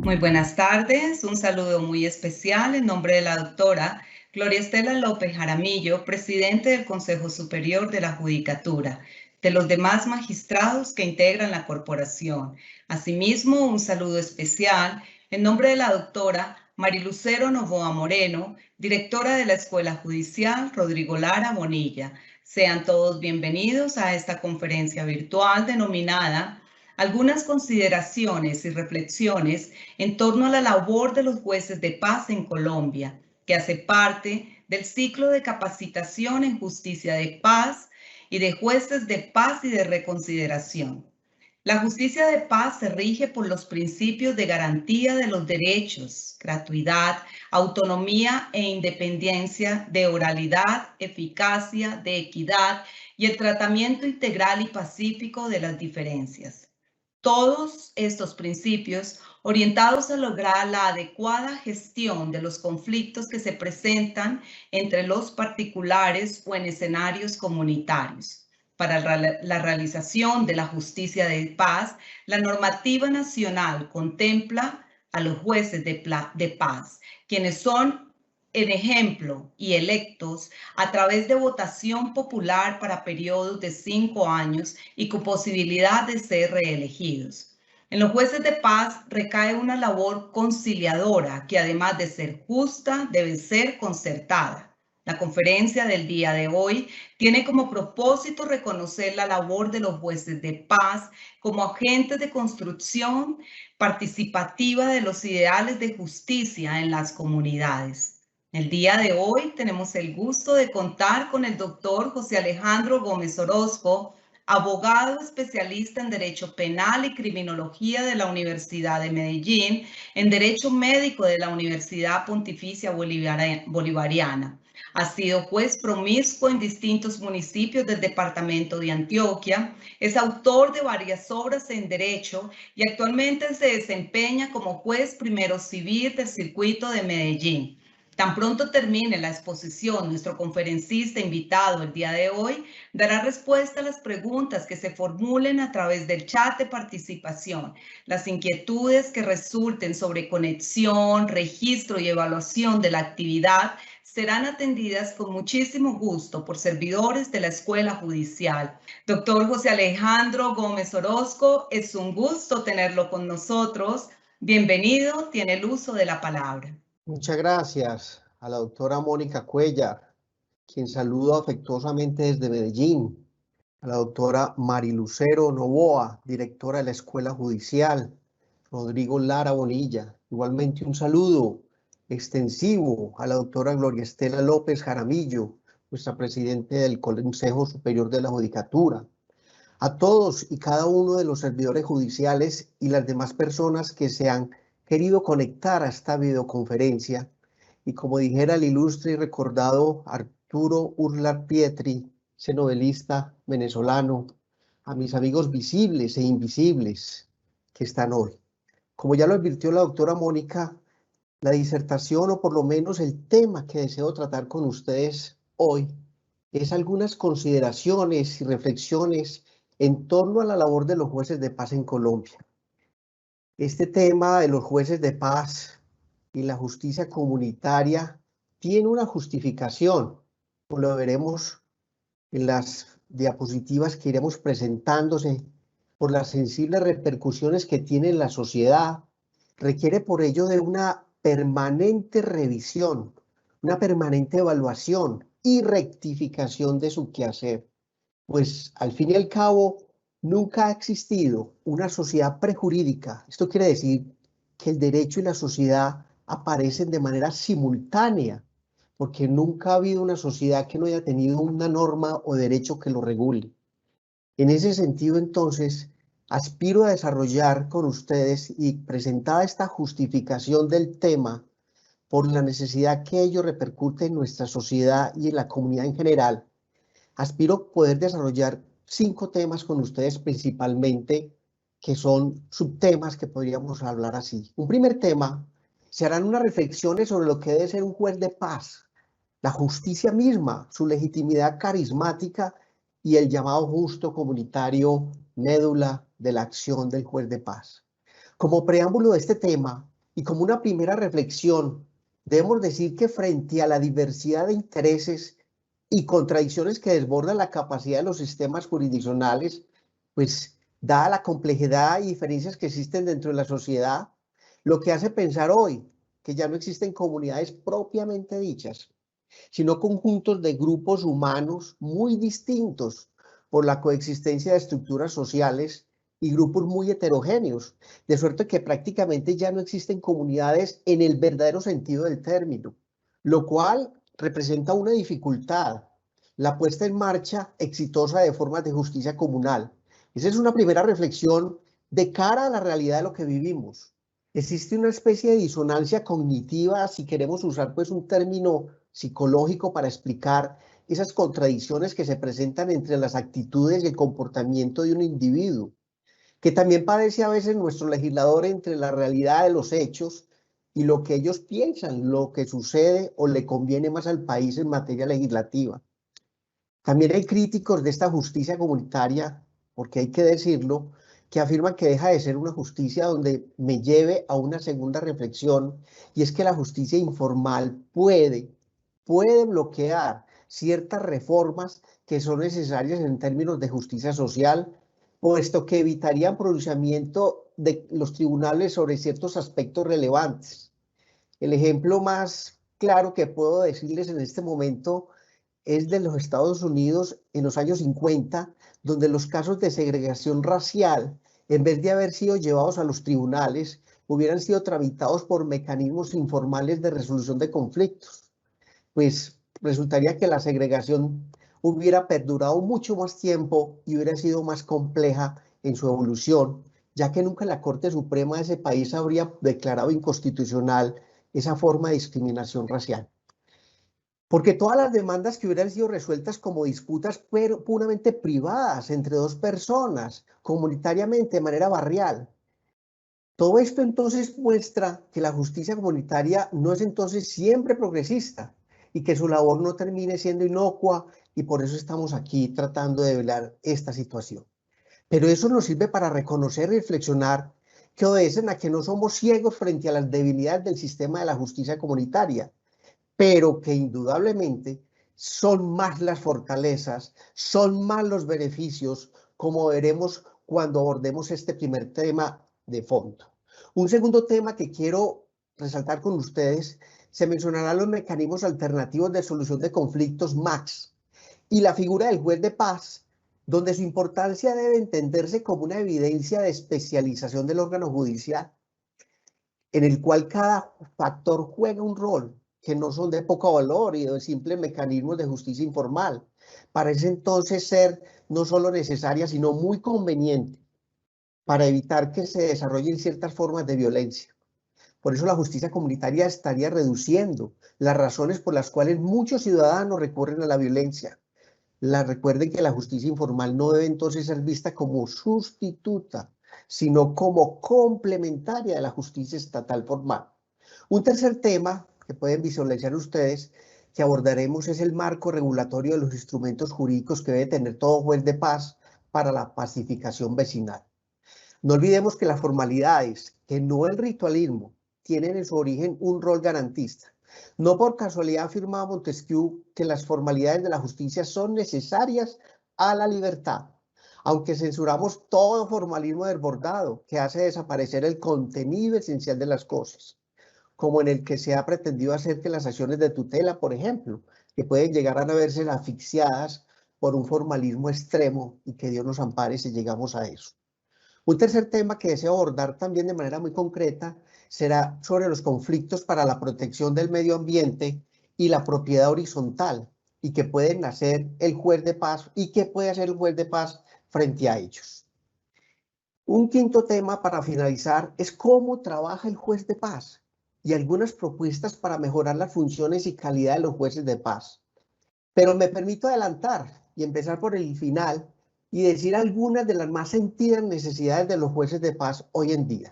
Muy buenas tardes, un saludo muy especial en nombre de la doctora Gloria Estela López Jaramillo, presidente del Consejo Superior de la Judicatura, de los demás magistrados que integran la corporación. Asimismo, un saludo especial en nombre de la doctora Marilucero Novoa Moreno, directora de la Escuela Judicial Rodrigo Lara Bonilla. Sean todos bienvenidos a esta conferencia virtual denominada Algunas consideraciones y reflexiones en torno a la labor de los jueces de paz en Colombia, que hace parte del ciclo de capacitación en justicia de paz y de jueces de paz y de reconsideración. La justicia de paz se rige por los principios de garantía de los derechos, gratuidad, autonomía e independencia, de oralidad, eficacia, de equidad y el tratamiento integral y pacífico de las diferencias. Todos estos principios orientados a lograr la adecuada gestión de los conflictos que se presentan entre los particulares o en escenarios comunitarios. Para la realización de la justicia de paz, la normativa nacional contempla a los jueces de paz, quienes son en ejemplo y electos a través de votación popular para periodos de 5 años y con posibilidad de ser reelegidos. En los jueces de paz recae una labor conciliadora que, además de ser justa, debe ser concertada. La conferencia del día de hoy tiene como propósito reconocer la labor de los jueces de paz como agentes de construcción participativa de los ideales de justicia en las comunidades. El día de hoy tenemos el gusto de contar con el doctor José Alejandro Gómez Orozco, abogado especialista en Derecho Penal y Criminología de la Universidad de Medellín, en Derecho Médico de la Universidad Pontificia Bolivariana. Ha sido juez promiscuo en distintos municipios del departamento de Antioquia, es autor de varias obras en Derecho y actualmente se desempeña como juez primero civil del circuito de Medellín. Tan pronto termine la exposición, nuestro conferencista invitado el día de hoy dará respuesta a las preguntas que se formulen a través del chat de participación. Las inquietudes que resulten sobre conexión, registro y evaluación de la actividad serán atendidas con muchísimo gusto por servidores de la Escuela Judicial. Doctor José Alejandro Gómez Orozco, es un gusto tenerlo con nosotros. Bienvenido, tiene el uso de la palabra. Muchas gracias a la doctora Mónica Cuellar, quien saludo afectuosamente desde Medellín, a la doctora Marilucero Novoa, directora de la Escuela Judicial, Rodrigo Lara Bonilla. Igualmente un saludo extensivo a la doctora Gloria Estela López Jaramillo, nuestra presidenta del Consejo Superior de la Judicatura, a todos y cada uno de los servidores judiciales y las demás personas que se han querido conectar a esta videoconferencia. Y como dijera el ilustre y recordado Arturo Urlar Pietri, ese novelista venezolano, a mis amigos visibles e invisibles que están hoy. Como ya lo advirtió la doctora Mónica, la disertación, o por lo menos el tema que deseo tratar con ustedes hoy, es algunas consideraciones y reflexiones en torno a la labor de los jueces de paz en Colombia. Este tema de los jueces de paz y la justicia comunitaria tiene una justificación, como lo veremos en las diapositivas que iremos presentándose, por las sensibles repercusiones que tiene en la sociedad. Requiere por ello de una permanente revisión, una permanente evaluación y rectificación de su quehacer. Pues al fin y al cabo, nunca ha existido una sociedad prejurídica. Esto quiere decir que el derecho y la sociedad aparecen de manera simultánea, porque nunca ha habido una sociedad que no haya tenido una norma o derecho que lo regule. En ese sentido, entonces, aspiro a desarrollar con ustedes y presentada esta justificación del tema por la necesidad que ello repercute en nuestra sociedad y en la comunidad en general. Aspiro poder desarrollar 5 temas con ustedes principalmente, que son subtemas que podríamos hablar así. Un primer tema, se harán unas reflexiones sobre lo que debe ser un juez de paz, la justicia misma, su legitimidad carismática y el llamado justo comunitario médula de la acción del juez de paz. Como preámbulo de este tema, Y como una primera reflexión, debemos decir que frente a la diversidad de intereses y contradicciones que desbordan la capacidad de los sistemas jurisdiccionales, pues dada la complejidad y diferencias que existen dentro de la sociedad, lo que hace pensar hoy que ya no existen comunidades propiamente dichas, sino conjuntos de grupos humanos muy distintos por la coexistencia de estructuras sociales y grupos muy heterogéneos, de suerte que prácticamente ya no existen comunidades en el verdadero sentido del término, lo cual representa una dificultad, la puesta en marcha exitosa de formas de justicia comunal. Esa es una primera reflexión de cara a la realidad de lo que vivimos. Existe una especie de disonancia cognitiva, si queremos usar pues un término psicológico para explicar esas contradicciones que se presentan entre las actitudes y el comportamiento de un individuo, que también parece a veces nuestro legislador entre la realidad de los hechos y lo que ellos piensan, lo que sucede o le conviene más al país en materia legislativa. También hay críticos de esta justicia comunitaria, porque hay que decirlo, que afirman que deja de ser una justicia donde me lleve a una segunda reflexión, y es que la justicia informal puede bloquear ciertas reformas que son necesarias en términos de justicia social, puesto que evitarían pronunciamiento de los tribunales sobre ciertos aspectos relevantes. El ejemplo más claro que puedo decirles en este momento es de los Estados Unidos en los años 50, donde los casos de segregación racial, en vez de haber sido llevados a los tribunales, hubieran sido tramitados por mecanismos informales de resolución de conflictos. Pues resultaría que la segregación hubiera perdurado mucho más tiempo y hubiera sido más compleja en su evolución, ya que nunca la Corte Suprema de ese país habría declarado inconstitucional esa forma de discriminación racial. Porque todas las demandas que hubieran sido resueltas como disputas puramente privadas entre dos personas, comunitariamente, de manera barrial. Todo esto entonces muestra que la justicia comunitaria no es entonces siempre progresista y que su labor no termine siendo inocua, y por eso estamos aquí tratando de velar esta situación. Pero eso nos sirve para reconocer y reflexionar que obedecen a que no somos ciegos frente a las debilidades del sistema de la justicia comunitaria, pero que indudablemente son más las fortalezas, son más los beneficios, como veremos cuando abordemos este primer tema de fondo. Un segundo tema que quiero resaltar con ustedes, se mencionarán los mecanismos alternativos de solución de conflictos MAX y la figura del juez de paz, donde su importancia debe entenderse como una evidencia de especialización del órgano judicial, en el cual cada factor juega un rol, que no son de poco valor y de simples mecanismos de justicia informal. Parece entonces ser no solo necesaria, sino muy conveniente para evitar que se desarrollen ciertas formas de violencia. Por eso la justicia comunitaria estaría reduciendo las razones por las cuales muchos ciudadanos recurren a la violencia. Recuerden que la justicia informal no debe entonces ser vista como sustituta, sino como complementaria de la justicia estatal formal. Un tercer tema que pueden visualizar ustedes que abordaremos es el marco regulatorio de los instrumentos jurídicos que debe tener todo juez de paz para la pacificación vecinal. No olvidemos que las formalidades, que no el ritualismo, tienen en su origen un rol garantista. No por casualidad afirmaba Montesquieu que las formalidades de la justicia son necesarias a la libertad, aunque censuramos todo formalismo desbordado que hace desaparecer el contenido esencial de las cosas, como en el que se ha pretendido hacer que las acciones de tutela, por ejemplo, que pueden llegar a verse asfixiadas por un formalismo extremo, y que Dios nos ampare si llegamos a eso. Un tercer tema que deseo abordar también de manera muy concreta será sobre los conflictos para la protección del medio ambiente y la propiedad horizontal, y que pueden hacer el juez de paz y qué puede hacer el juez de paz frente a ellos. Un quinto tema para finalizar es cómo trabaja el juez de paz y algunas propuestas para mejorar las funciones y calidad de los jueces de paz. Pero me permito adelantar y empezar por el final y decir algunas de las más sentidas necesidades de los jueces de paz hoy en día.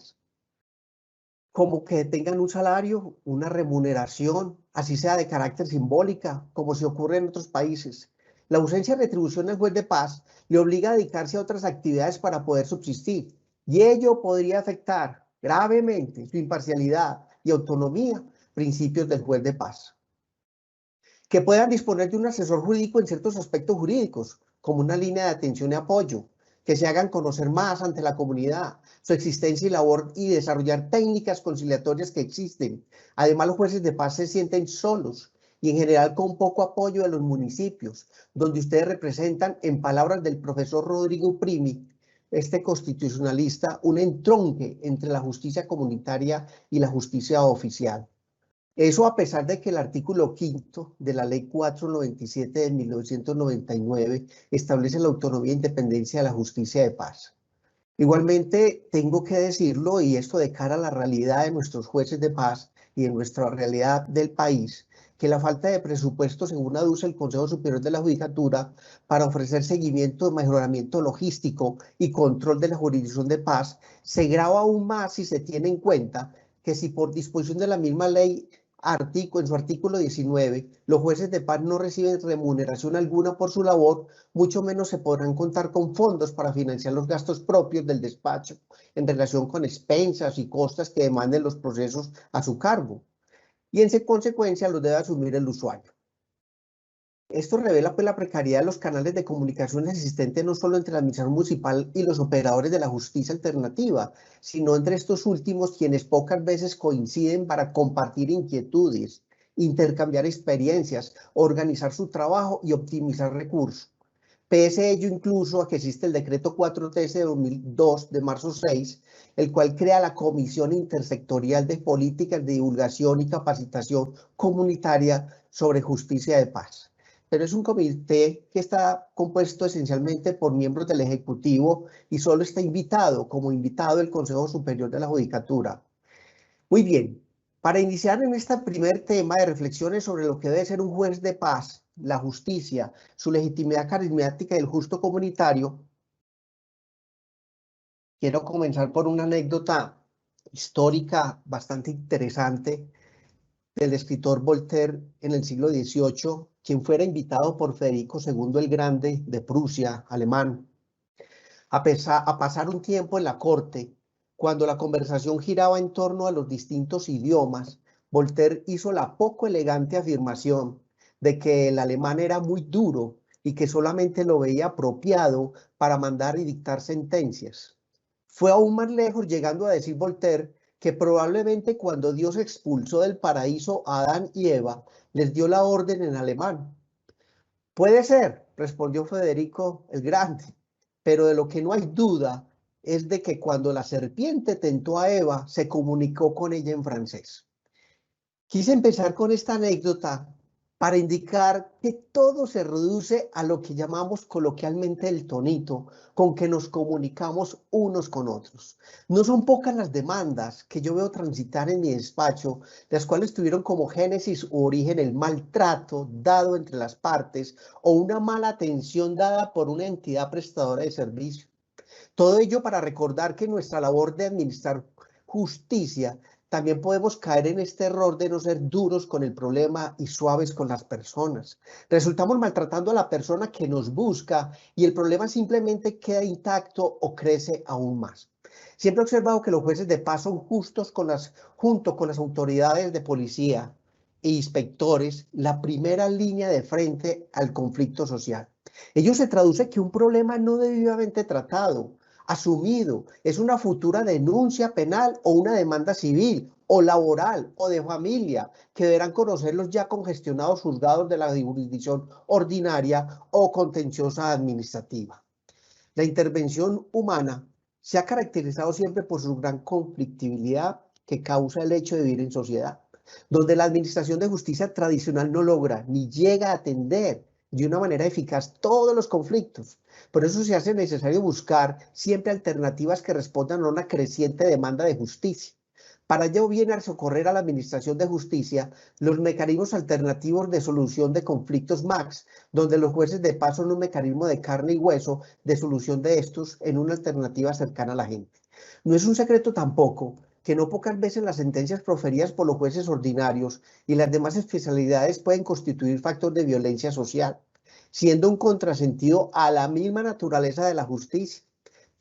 Como que tengan un salario, una remuneración, así sea de carácter simbólica, como se ocurre en otros países. La ausencia de retribución del juez de paz le obliga a dedicarse a otras actividades para poder subsistir, y ello podría afectar gravemente su imparcialidad y autonomía, principios del juez de paz. Que puedan disponer de un asesor jurídico en ciertos aspectos jurídicos, como una línea de atención y apoyo, que se hagan conocer más ante la comunidad, su existencia y labor y desarrollar técnicas conciliatorias que existen. Además, los jueces de paz se sienten solos y en general con poco apoyo de los municipios, donde ustedes representan, en palabras del profesor Rodrigo Primi, este constitucionalista, un entronque entre la justicia comunitaria y la justicia oficial. Eso a pesar de que el artículo 5º de la Ley 497 de 1999 establece la autonomía e independencia de la justicia de paz. Igualmente, tengo que decirlo, y esto de cara a la realidad de nuestros jueces de paz y de nuestra realidad del país, que la falta de presupuesto, según aduce el Consejo Superior de la Judicatura, para ofrecer seguimiento de mejoramiento logístico y control de la jurisdicción de paz, se grava aún más si se tiene en cuenta que si por disposición de la misma ley en su artículo 19, los jueces de paz no reciben remuneración alguna por su labor, mucho menos se podrán contar con fondos para financiar los gastos propios del despacho en relación con expensas y costas que demanden los procesos a su cargo, y en consecuencia los debe asumir el usuario. Esto revela pues la precariedad de los canales de comunicación existentes no solo entre la administración municipal y los operadores de la justicia alternativa, sino entre estos últimos quienes pocas veces coinciden para compartir inquietudes, intercambiar experiencias, organizar su trabajo y optimizar recursos. Pese a ello incluso a que existe el decreto 413 de 2002 de marzo 6, el cual crea la Comisión Intersectorial de Políticas de Divulgación y Capacitación Comunitaria sobre Justicia de Paz. Pero es un comité que está compuesto esencialmente por miembros del Ejecutivo y solo está invitado, como invitado, el Consejo Superior de la Judicatura. Muy bien, para iniciar en este primer tema de reflexiones sobre lo que debe ser un juez de paz, la justicia, su legitimidad carismática y el justo comunitario, quiero comenzar por una anécdota histórica bastante interesante del escritor Voltaire en el siglo XVIII, quien fuera invitado por Federico II el Grande de Prusia, alemán, a pasar un tiempo en la corte. Cuando la conversación giraba en torno a los distintos idiomas, Voltaire hizo la poco elegante afirmación de que el alemán era muy duro y que solamente lo veía apropiado para mandar y dictar sentencias. Fue aún más lejos, llegando a decir Voltaire que probablemente cuando Dios expulsó del paraíso a Adán y Eva, les dio la orden en alemán. Puede ser, respondió Federico el Grande, pero de lo que no hay duda es de que cuando la serpiente tentó a Eva, se comunicó con ella en francés. Quise empezar con esta anécdota para indicar que todo se reduce a lo que llamamos coloquialmente el tonito, con que nos comunicamos unos con otros. No son pocas las demandas que yo veo transitar en mi despacho, las cuales tuvieron como génesis u origen el maltrato dado entre las partes o una mala atención dada por una entidad prestadora de servicio. Todo ello para recordar que nuestra labor de administrar justicia también podemos caer en este error de no ser duros con el problema y suaves con las personas. Resultamos maltratando a la persona que nos busca y el problema simplemente queda intacto o crece aún más. Siempre he observado que los jueces de paz son justos junto con las autoridades de policía e inspectores, la primera línea de frente al conflicto social. Ello se traduce que un problema no debidamente tratado, asumido, es una futura denuncia penal o una demanda civil o laboral o de familia que deberán conocer los ya congestionados juzgados de la jurisdicción ordinaria o contenciosa administrativa. La intervención humana se ha caracterizado siempre por su gran conflictibilidad que causa el hecho de vivir en sociedad, donde la administración de justicia tradicional no logra ni llega a atender de una manera eficaz todos los conflictos. Por eso se hace necesario buscar siempre alternativas que respondan a una creciente demanda de justicia. Para ello viene a socorrer a la administración de justicia los mecanismos alternativos de solución de conflictos MAX, donde los jueces de paz son un mecanismo de carne y hueso de solución de estos en una alternativa cercana a la gente. No es un secreto tampoco que no pocas veces las sentencias proferidas por los jueces ordinarios y las demás especialidades pueden constituir factor de violencia social, siendo un contrasentido a la misma naturaleza de la justicia.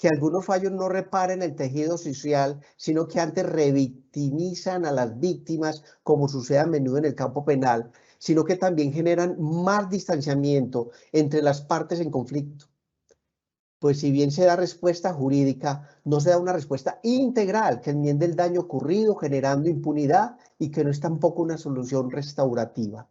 que algunos fallos no reparen el tejido social, sino que antes revictimizan a las víctimas, como sucede a menudo en el campo penal, sino que también generan más distanciamiento entre las partes en conflicto. Pues si bien se da respuesta jurídica, no se da una respuesta integral que enmiende el daño ocurrido, generando impunidad y que no es tampoco una solución restaurativa.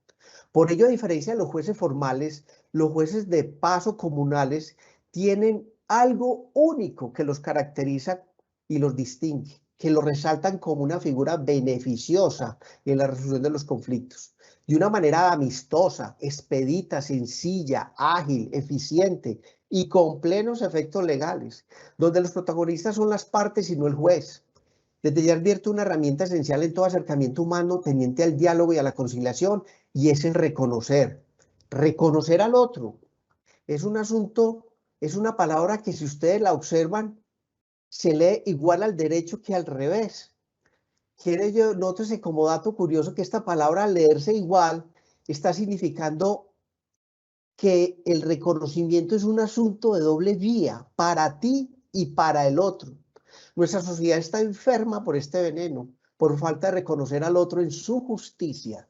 Por ello, a diferencia de los jueces formales, los jueces de paz o comunales tienen algo único que los caracteriza y los distingue, que los resaltan como una figura beneficiosa en la resolución de los conflictos, de una manera amistosa, expedita, sencilla, ágil, eficiente y con plenos efectos legales, donde los protagonistas son las partes y no el juez. Desde ya advierto una herramienta esencial en todo acercamiento humano tendiente al diálogo y a la conciliación, y es el reconocer. Reconocer al otro. Es un asunto, es una palabra que si ustedes la observan, se lee igual al derecho que al revés. Nótese como dato curioso que esta palabra, al leerse igual, está significando que el reconocimiento es un asunto de doble vía, para ti y para el otro. Nuestra sociedad está enferma por este veneno, por falta de reconocer al otro en su justicia.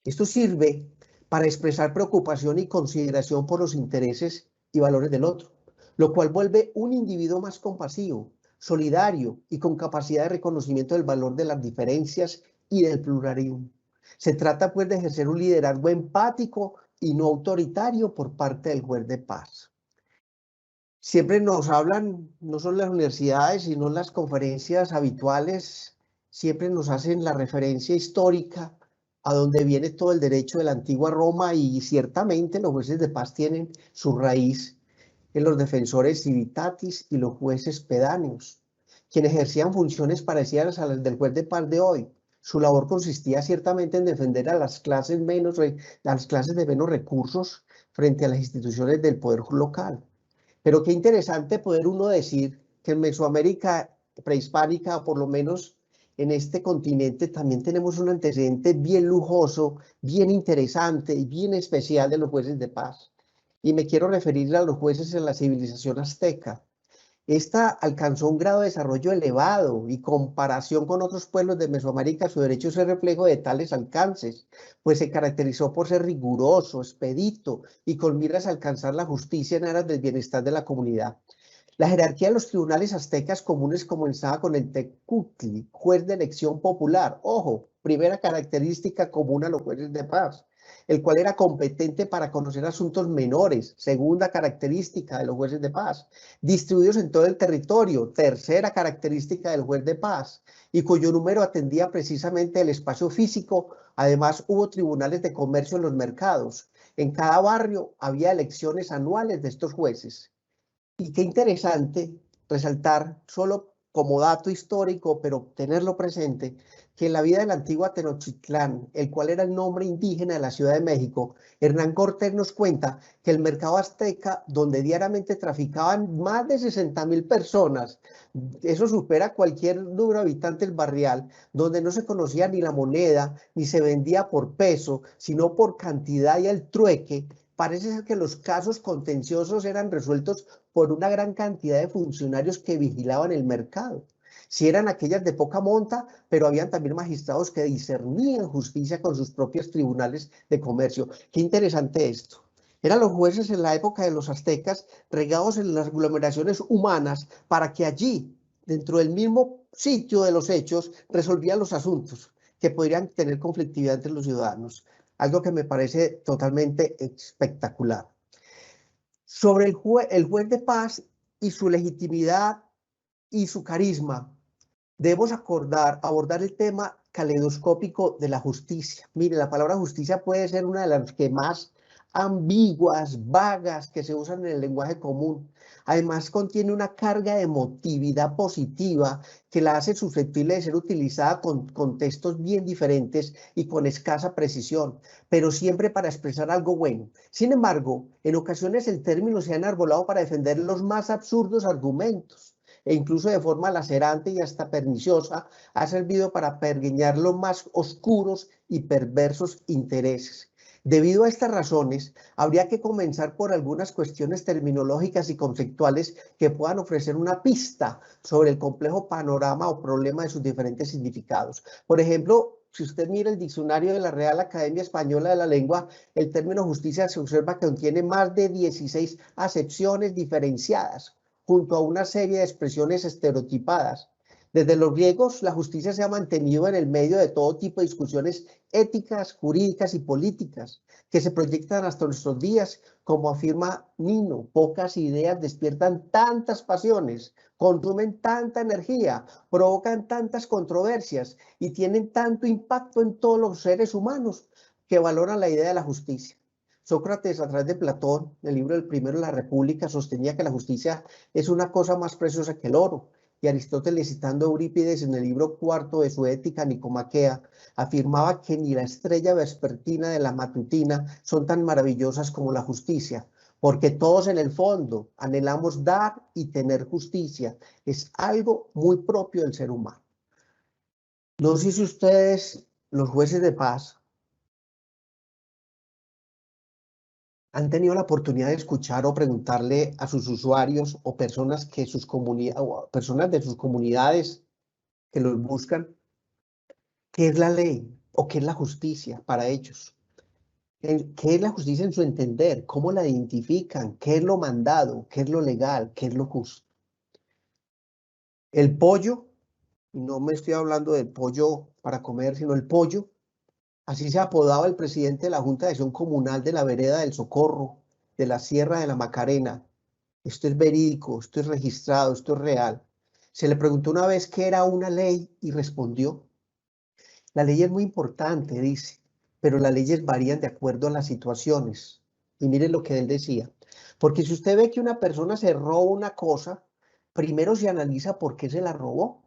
Esto sirve para expresar preocupación y consideración por los intereses y valores del otro, lo cual vuelve un individuo más compasivo, solidario y con capacidad de reconocimiento del valor de las diferencias y del pluralismo. Se trata pues de ejercer un liderazgo empático y no autoritario por parte del juez de paz. Siempre nos hablan, no solo las universidades, sino las conferencias habituales, siempre nos hacen la referencia histórica a donde viene todo el derecho de la antigua Roma, y ciertamente los jueces de paz tienen su raíz en los defensores civitatis y los jueces pedáneos, quienes ejercían funciones parecidas a las del juez de paz de hoy. Su labor consistía ciertamente en defender a las clases de menos recursos frente a las instituciones del poder local. Pero qué interesante poder uno decir que en Mesoamérica prehispánica, o por lo menos en este continente, también tenemos un antecedente bien lujoso, bien interesante y bien especial de los jueces de paz. Y me quiero referir a los jueces en la civilización azteca. Esta alcanzó un grado de desarrollo elevado y comparación con otros pueblos de Mesoamérica, su derecho es el reflejo de tales alcances, pues se caracterizó por ser riguroso, expedito y con miras a alcanzar la justicia en aras del bienestar de la comunidad. La jerarquía de los tribunales aztecas comunes comenzaba con el tecutli, juez de elección popular. Ojo, primera característica común a los jueces de paz, el cual era competente para conocer asuntos menores. Segunda característica de los jueces de paz, distribuidos en todo el territorio. Tercera característica del juez de paz, y cuyo número atendía precisamente el espacio físico. Además, hubo tribunales de comercio en los mercados. En cada barrio había elecciones anuales de estos jueces. Y qué interesante resaltar, solo como dato histórico, pero tenerlo presente, que en la vida de la antigua Tenochtitlán, el cual era el nombre indígena de la Ciudad de México, Hernán Cortés nos cuenta que el mercado azteca, donde diariamente traficaban más de 60,000 personas, eso supera cualquier número de habitantes del barrial, donde no se conocía ni la moneda, ni se vendía por peso, sino por cantidad y el trueque. Parece ser que los casos contenciosos eran resueltos por una gran cantidad de funcionarios que vigilaban el mercado. Si eran aquellas de poca monta, pero habían también magistrados que discernían justicia con sus propios tribunales de comercio. Qué interesante esto. Eran los jueces en la época de los aztecas regados en las aglomeraciones humanas para que allí, dentro del mismo sitio de los hechos, resolvían los asuntos que podrían tener conflictividad entre los ciudadanos. Algo que me parece totalmente espectacular. Sobre el juez de paz y su legitimidad y su carisma, debemos abordar el tema caleidoscópico de la justicia. Mire, la palabra justicia puede ser una de las que más ambiguas, vagas, que se usan en el lenguaje común. Además, contiene una carga de emotividad positiva que la hace susceptible de ser utilizada con contextos bien diferentes y con escasa precisión, pero siempre para expresar algo bueno. Sin embargo, en ocasiones el término se ha enarbolado para defender los más absurdos argumentos, e incluso de forma lacerante y hasta perniciosa, ha servido para pergeñar los más oscuros y perversos intereses. Debido a estas razones, habría que comenzar por algunas cuestiones terminológicas y conceptuales que puedan ofrecer una pista sobre el complejo panorama o problema de sus diferentes significados. Por ejemplo, si usted mira el diccionario de la Real Academia Española de la Lengua, el término justicia se observa que contiene más de 16 acepciones diferenciadas, junto a una serie de expresiones estereotipadas. Desde los griegos, la justicia se ha mantenido en el medio de todo tipo de discusiones éticas, jurídicas y políticas que se proyectan hasta nuestros días. Como afirma Nino, pocas ideas despiertan tantas pasiones, consumen tanta energía, provocan tantas controversias y tienen tanto impacto en todos los seres humanos que valoran la idea de la justicia. Sócrates, a través de Platón, en el libro del Primero de la República, sostenía que la justicia es una cosa más preciosa que el oro. Y Aristóteles, citando a Eurípides en el libro cuarto de su Ética Nicomaquea, afirmaba que ni la estrella vespertina de la matutina son tan maravillosas como la justicia, porque todos en el fondo anhelamos dar y tener justicia. Es algo muy propio del ser humano. No sé si ustedes, los jueces de paz, han tenido la oportunidad de escuchar o preguntarle a sus usuarios o personas personas de sus comunidades que los buscan, ¿qué es la ley o qué es la justicia para ellos? ¿Qué es la justicia en su entender? ¿Cómo la identifican? ¿Qué es lo mandado? ¿Qué es lo legal? ¿Qué es lo justo? El pollo, y no me estoy hablando del pollo para comer, sino el pollo, así se apodaba el presidente de la Junta de Acción Comunal de la Vereda del Socorro, de la Sierra de la Macarena. Esto es verídico, esto es registrado, esto es real. Se le preguntó una vez qué era una ley y respondió: la ley es muy importante, dice, pero las leyes varían de acuerdo a las situaciones. Y miren lo que él decía. Porque si usted ve que una persona se roba una cosa, primero se analiza por qué se la robó.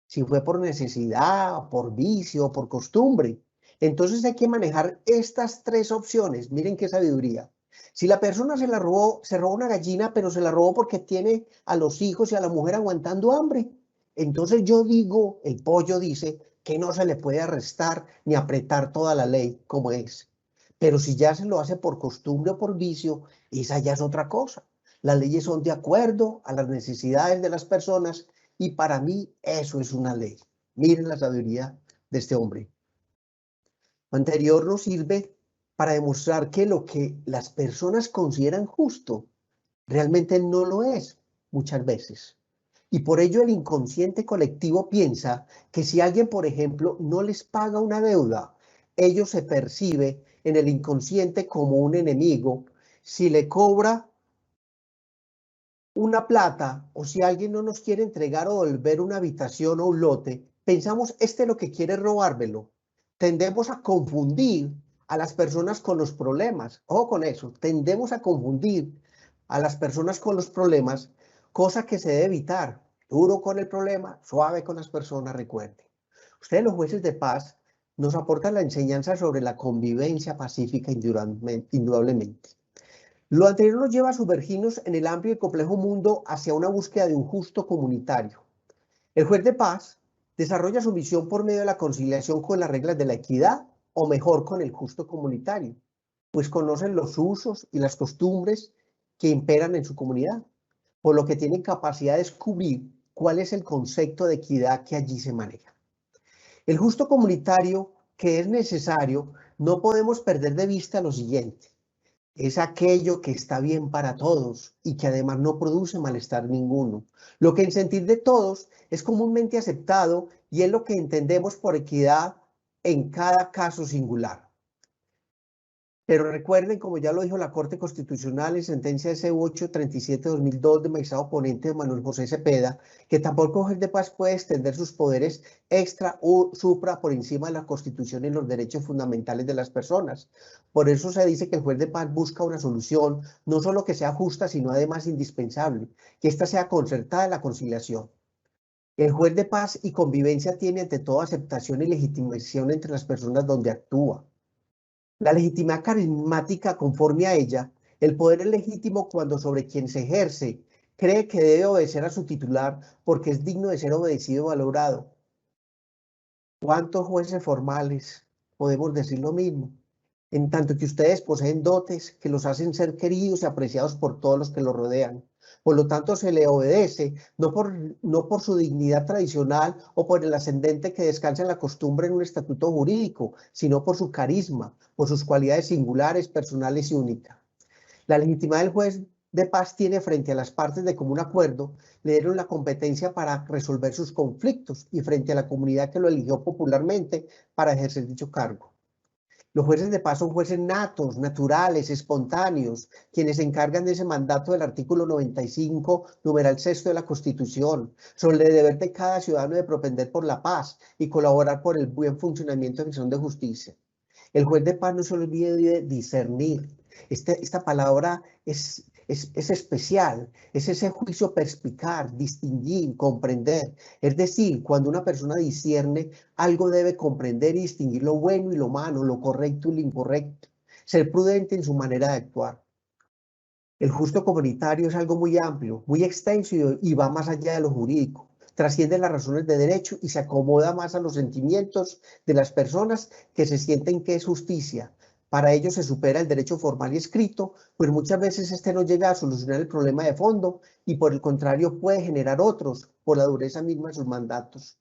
Si fue por necesidad, por vicio, por costumbre. Entonces hay que manejar estas tres opciones. Miren qué sabiduría. Si la persona se robó una gallina, pero se la robó porque tiene a los hijos y a la mujer aguantando hambre. Entonces yo digo, el pollo dice, que no se le puede arrestar ni apretar toda la ley como es. Pero si ya se lo hace por costumbre o por vicio, esa ya es otra cosa. Las leyes son de acuerdo a las necesidades de las personas y para mí eso es una ley. Miren la sabiduría de este hombre. Lo anterior nos sirve para demostrar que lo que las personas consideran justo realmente no lo es muchas veces. Y por ello el inconsciente colectivo piensa que si alguien, por ejemplo, no les paga una deuda, ello se percibe en el inconsciente como un enemigo. Si le cobra una plata o si alguien no nos quiere entregar o devolver una habitación o un lote, pensamos, este lo que quiere es robármelo. Tendemos a confundir a las personas con los problemas. Ojo con eso, tendemos a confundir a las personas con los problemas, cosa que se debe evitar. Duro con el problema, suave con las personas, recuerde. Ustedes, los jueces de paz, nos aportan la enseñanza sobre la convivencia pacífica indudablemente. Lo anterior nos lleva a sumergirnos en el amplio y complejo mundo hacia una búsqueda de un justo comunitario. El juez de paz desarrolla su misión por medio de la conciliación con las reglas de la equidad, o mejor, con el justo comunitario, pues conocen los usos y las costumbres que imperan en su comunidad, por lo que tienen capacidad de descubrir cuál es el concepto de equidad que allí se maneja. El justo comunitario que es necesario, no podemos perder de vista lo siguiente: es aquello que está bien para todos y que además no produce malestar ninguno. Lo que en sentir de todos es comúnmente aceptado y es lo que entendemos por equidad en cada caso singular. Pero recuerden, como ya lo dijo la Corte Constitucional en sentencia S837-2002 de magistrado ponente Manuel José Cepeda, que tampoco el juez de paz puede extender sus poderes extra o supra por encima de la Constitución y los derechos fundamentales de las personas. Por eso se dice que el juez de paz busca una solución no solo que sea justa, sino además indispensable, que ésta sea concertada en la conciliación. El juez de paz y convivencia tiene ante todo aceptación y legitimación entre las personas donde actúa. La legitimidad carismática conforme a ella, el poder es legítimo cuando sobre quien se ejerce cree que debe obedecer a su titular porque es digno de ser obedecido y valorado. ¿Cuántos jueces formales podemos decir lo mismo? en tanto que ustedes poseen dotes que los hacen ser queridos y apreciados por todos los que los rodean. Por lo tanto, se le obedece no por su dignidad tradicional o por el ascendente que descansa en la costumbre en un estatuto jurídico, sino por su carisma, por sus cualidades singulares, personales y únicas. La legitimidad del juez de paz tiene frente a las partes de común acuerdo, le dieron la competencia para resolver sus conflictos y frente a la comunidad que lo eligió popularmente para ejercer dicho cargo. Los jueces de paz son jueces natos, naturales, espontáneos, quienes se encargan de ese mandato del artículo 95, numeral 6 de la Constitución, sobre el deber de cada ciudadano de propender por la paz y colaborar por el buen funcionamiento de la acción de justicia. El juez de paz no se olvide de discernir. Esta palabra es especial, es ese juicio perspicar, distinguir, comprender. Es decir, cuando una persona discierne, algo debe comprender y distinguir lo bueno y lo malo, lo correcto y lo incorrecto. Ser prudente en su manera de actuar. El justo comunitario es algo muy amplio, muy extenso y va más allá de lo jurídico. Trasciende las razones de derecho y se acomoda más a los sentimientos de las personas que se sienten que es justicia. Para ello se supera el derecho formal y escrito, pues muchas veces este no llega a solucionar el problema de fondo y por el contrario puede generar otros por la dureza misma de sus mandatos.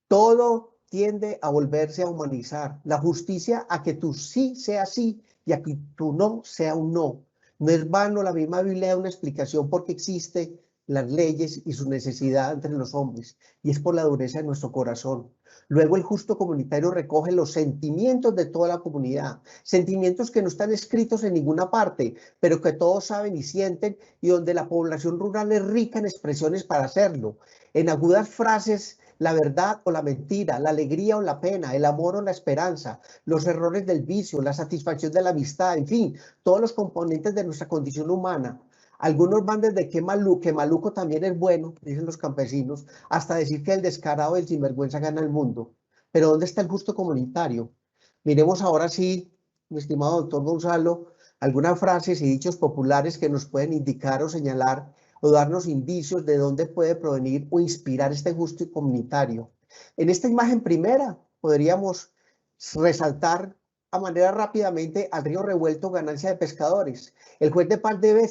Todo tiende a volverse a humanizar. La justicia a que tu sí sea sí y a que tu no sea un no. No es vano, la misma Biblia da una explicación por qué existen las leyes y su necesidad entre los hombres, y es por la dureza de nuestro corazón. Luego el justo comunitario recoge los sentimientos de toda la comunidad, sentimientos que no están escritos en ninguna parte, pero que todos saben y sienten, y donde la población rural es rica en expresiones para hacerlo, en agudas frases, la verdad o la mentira, la alegría o la pena, el amor o la esperanza, los errores del vicio, la satisfacción de la amistad, en fin, todos los componentes de nuestra condición humana. Algunos van desde que maluco también es bueno, dicen los campesinos, hasta decir que el descarado y el sinvergüenza gana el mundo. Pero ¿dónde está el justo comunitario? Miremos ahora sí, mi estimado doctor Gonzalo, algunas frases y dichos populares que nos pueden indicar o señalar o darnos indicios de dónde puede provenir o inspirar este gusto comunitario. En esta imagen primera podríamos resaltar a manera rápidamente al río revuelto ganancia de pescadores. El juez de paz debe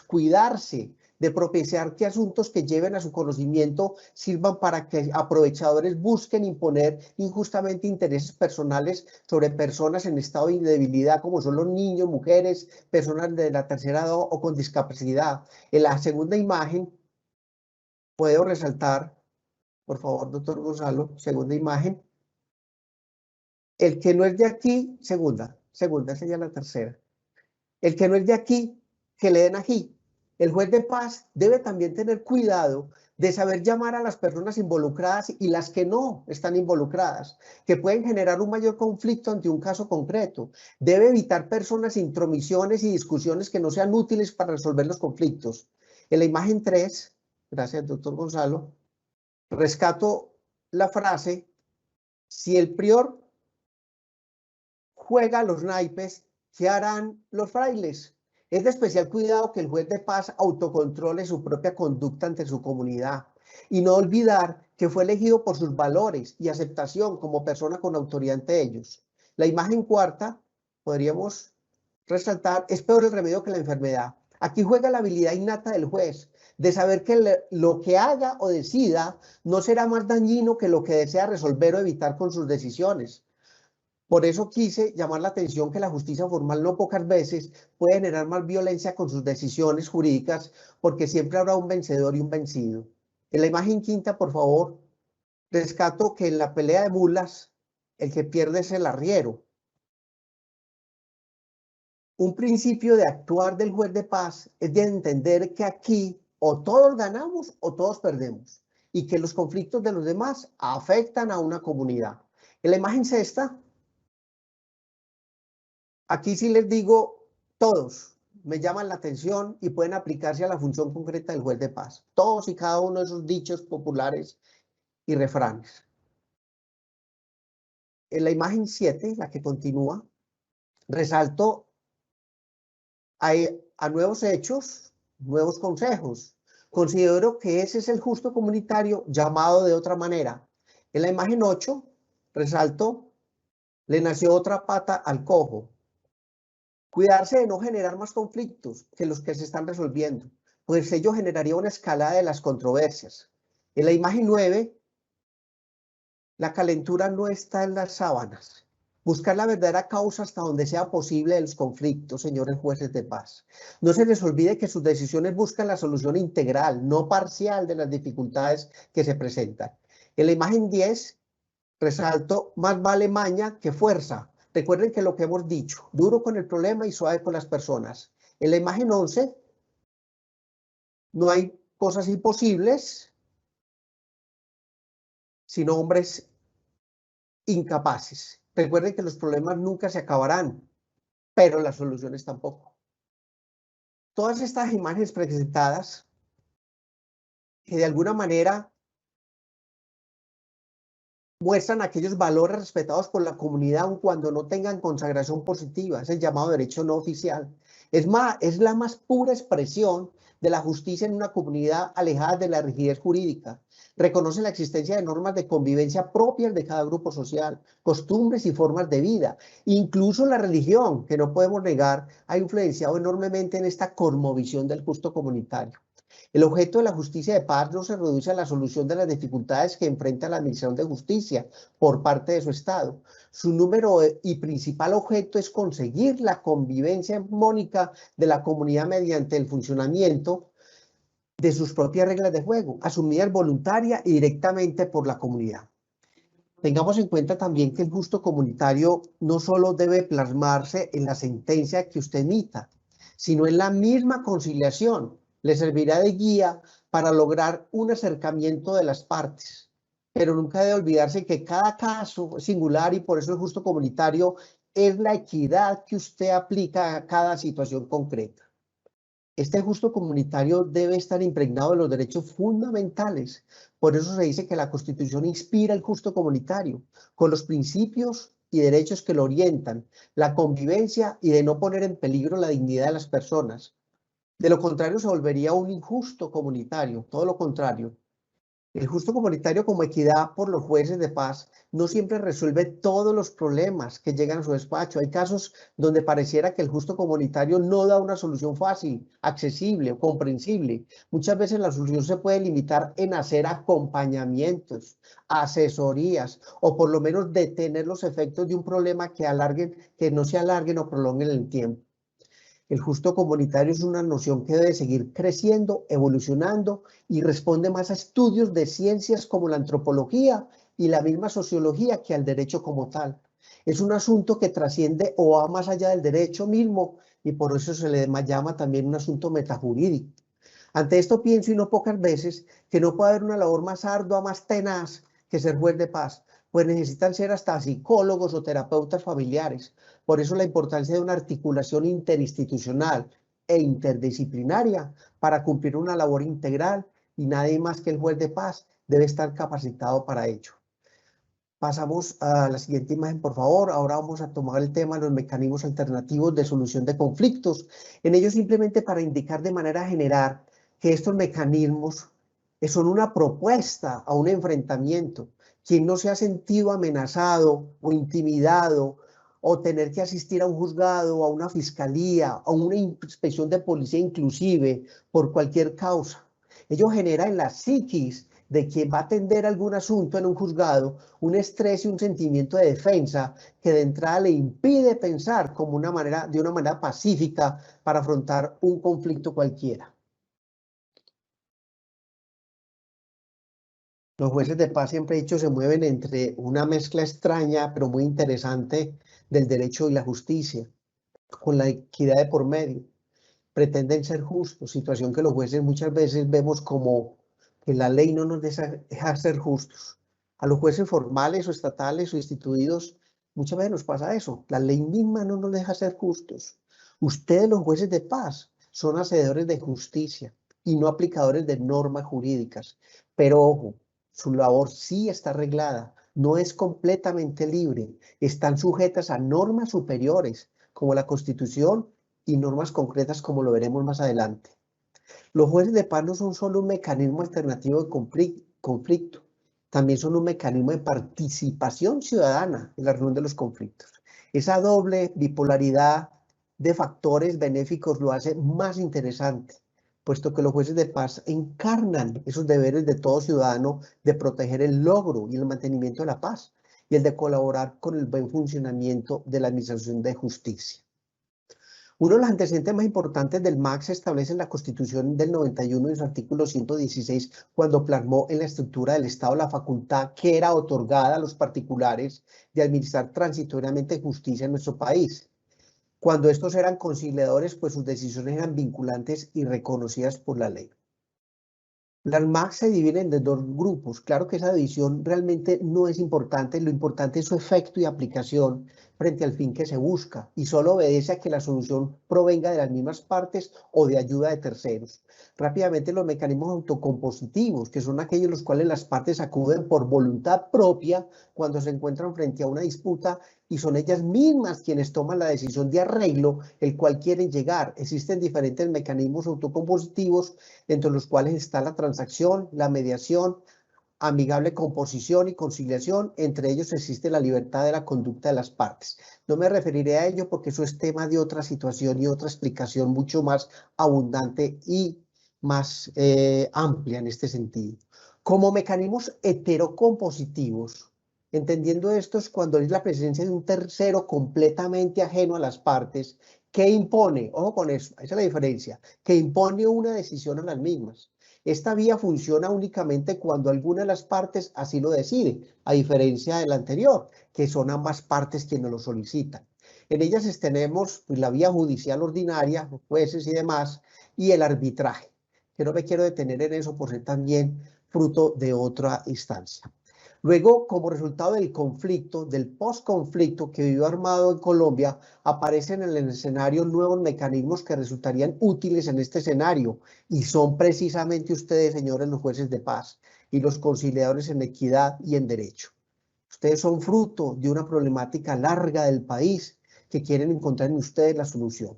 cuidarse de propiciar que asuntos que lleven a su conocimiento sirvan para que aprovechadores busquen imponer injustamente intereses personales sobre personas en estado de debilidad, como son los niños, mujeres, personas de la tercera edad o con discapacidad. En la segunda imagen puedo resaltar, por favor, doctor Gonzalo, segunda imagen. El que no es de aquí, segunda sería la tercera. El que no es de aquí, que le den ají. El juez de paz debe también tener cuidado de saber llamar a las personas involucradas y las que no están involucradas, que pueden generar un mayor conflicto ante un caso concreto. Debe evitar personas, intromisiones y discusiones que no sean útiles para resolver los conflictos. En la imagen 3, gracias, doctor Gonzalo, rescato la frase: si el prior juega a los naipes, ¿qué harán los frailes? Es de especial cuidado que el juez de paz autocontrole su propia conducta ante su comunidad y no olvidar que fue elegido por sus valores y aceptación como persona con autoridad ante ellos. La imagen cuarta, podríamos resaltar, es peor el remedio que la enfermedad. Aquí juega la habilidad innata del juez de saber que lo que haga o decida no será más dañino que lo que desea resolver o evitar con sus decisiones. Por eso quise llamar la atención que la justicia formal no pocas veces puede generar más violencia con sus decisiones jurídicas, porque siempre habrá un vencedor y un vencido. En la imagen quinta, por favor, rescato que en la pelea de mulas, el que pierde es el arriero. Un principio de actuar del juez de paz es de entender que aquí o todos ganamos o todos perdemos, y que los conflictos de los demás afectan a una comunidad. En la imagen sexta, aquí sí les digo, todos me llaman la atención y pueden aplicarse a la función concreta del juez de paz. Todos y cada uno de esos dichos populares y refranes. En la imagen 7, la que continúa, resalto a nuevos hechos, nuevos consejos. Considero que ese es el justo comunitario llamado de otra manera. En la imagen 8, resalto, le nació otra pata al cojo. Cuidarse de no generar más conflictos que los que se están resolviendo, pues ello generaría una escalada de las controversias. En la imagen 9, la calentura no está en las sábanas. Buscar la verdadera causa hasta donde sea posible de los conflictos, señores jueces de paz. No se les olvide que sus decisiones buscan la solución integral, no parcial de las dificultades que se presentan. En la imagen 10, resalto, más vale maña que fuerza. Recuerden que lo que hemos dicho, duro con el problema y suave con las personas. En la imagen 11, no hay cosas imposibles, sino hombres incapaces. Recuerden que los problemas nunca se acabarán, pero las soluciones tampoco. Todas estas imágenes presentadas, que de alguna manera muestran aquellos valores respetados por la comunidad aun cuando no tengan consagración positiva, es el llamado derecho no oficial. Es la más pura expresión de la justicia en una comunidad alejada de la rigidez jurídica. Reconoce la existencia de normas de convivencia propias de cada grupo social, costumbres y formas de vida. Incluso la religión, que no podemos negar, ha influenciado enormemente en esta cosmovisión del justo comunitario. El objeto de la justicia de paz no se reduce a la solución de las dificultades que enfrenta la administración de justicia por parte de su Estado. Su número y principal objeto es conseguir la convivencia armónica de la comunidad mediante el funcionamiento de sus propias reglas de juego, asumidas voluntaria y directamente por la comunidad. Tengamos en cuenta también que el justo comunitario no solo debe plasmarse en la sentencia que usted emita, sino en la misma conciliación. Le servirá de guía para lograr un acercamiento de las partes, pero nunca debe olvidarse que cada caso es singular y por eso el justo comunitario es la equidad que usted aplica a cada situación concreta. Este justo comunitario debe estar impregnado de los derechos fundamentales. Por eso se dice que la Constitución inspira el justo comunitario, con los principios y derechos que lo orientan, la convivencia y de no poner en peligro la dignidad de las personas. De lo contrario, se volvería un injusto comunitario, todo lo contrario. El justo comunitario como equidad por los jueces de paz no siempre resuelve todos los problemas que llegan a su despacho. Hay casos donde pareciera que el justo comunitario no da una solución fácil, accesible o comprensible. Muchas veces la solución se puede limitar en hacer acompañamientos, asesorías o por lo menos detener los efectos de un problema que no se alarguen o prolonguen el tiempo. El justo comunitario es una noción que debe seguir creciendo, evolucionando y responde más a estudios de ciencias como la antropología y la misma sociología que al derecho como tal. Es un asunto que trasciende o va más allá del derecho mismo y por eso se le llama también un asunto metajurídico. Ante esto pienso y no pocas veces que no puede haber una labor más ardua, más tenaz que ser juez de paz, pues necesitan ser hasta psicólogos o terapeutas familiares. Por eso la importancia de una articulación interinstitucional e interdisciplinaria para cumplir una labor integral y nadie más que el juez de paz debe estar capacitado para ello. Pasamos a la siguiente imagen, por favor. Ahora vamos a tomar el tema de los mecanismos alternativos de solución de conflictos. En ellos simplemente para indicar de manera general que estos mecanismos son una propuesta a un enfrentamiento. Quien no se ha sentido amenazado o intimidado o tener que asistir a un juzgado, a una fiscalía, a una inspección de policía inclusive, por cualquier causa. Ello genera en la psiquis de quien va a atender algún asunto en un juzgado un estrés y un sentimiento de defensa que de entrada le impide pensar de una manera pacífica para afrontar un conflicto cualquiera. Los jueces de paz, siempre he dicho, se mueven entre una mezcla extraña, pero muy interesante, del derecho y la justicia, con la equidad de por medio. Pretenden ser justos, situación que los jueces muchas veces vemos como que la ley no nos deja ser justos. A los jueces formales o estatales o instituidos, muchas veces nos pasa eso. La ley misma no nos deja ser justos. Ustedes, los jueces de paz, son hacedores de justicia y no aplicadores de normas jurídicas. Pero ojo, su labor sí está arreglada, no es completamente libre. Están sujetas a normas superiores, como la Constitución y normas concretas, como lo veremos más adelante. Los jueces de paz no son solo un mecanismo alternativo de conflicto, también son un mecanismo de participación ciudadana en la resolución de los conflictos. Esa doble bipolaridad de factores benéficos lo hace más interesante, puesto que los jueces de paz encarnan esos deberes de todo ciudadano de proteger el logro y el mantenimiento de la paz y el de colaborar con el buen funcionamiento de la administración de justicia. Uno de los antecedentes más importantes del MAC se establece en la Constitución del 91 en su artículo 116, cuando plasmó en la estructura del Estado la facultad que era otorgada a los particulares de administrar transitoriamente justicia en nuestro país. Cuando estos eran conciliadores, pues sus decisiones eran vinculantes y reconocidas por la ley. Las MAC se dividen en dos grupos. Claro que esa división realmente no es importante, lo importante es su efecto y aplicación frente al fin que se busca y solo obedece a que la solución provenga de las mismas partes o de ayuda de terceros. Rápidamente, los mecanismos autocompositivos, que son aquellos los cuales las partes acuden por voluntad propia cuando se encuentran frente a una disputa y son ellas mismas quienes toman la decisión de arreglo el cual quieren llegar. Existen diferentes mecanismos autocompositivos, entre los cuales está la transacción, la mediación, amigable composición y conciliación. Entre ellos existe la libertad de la conducta de las partes. No me referiré a ello porque eso es tema de otra situación y otra explicación mucho más abundante y más amplia en este sentido. Como mecanismos heterocompositivos, entendiendo esto es cuando es la presencia de un tercero completamente ajeno a las partes que impone, ojo con eso, esa es la diferencia, que impone una decisión a las mismas. Esta vía funciona únicamente cuando alguna de las partes así lo decide, a diferencia de la anterior, que son ambas partes quienes lo solicitan. En ellas tenemos la vía judicial ordinaria, los jueces y demás, y el arbitraje, que no me quiero detener en eso por ser también fruto de otra instancia. Luego, como resultado del conflicto, del postconflicto que vivió armado en Colombia, aparecen en el escenario nuevos mecanismos que resultarían útiles en este escenario y son precisamente ustedes, señores, los jueces de paz y los conciliadores en equidad y en derecho. Ustedes son fruto de una problemática larga del país que quieren encontrar en ustedes la solución.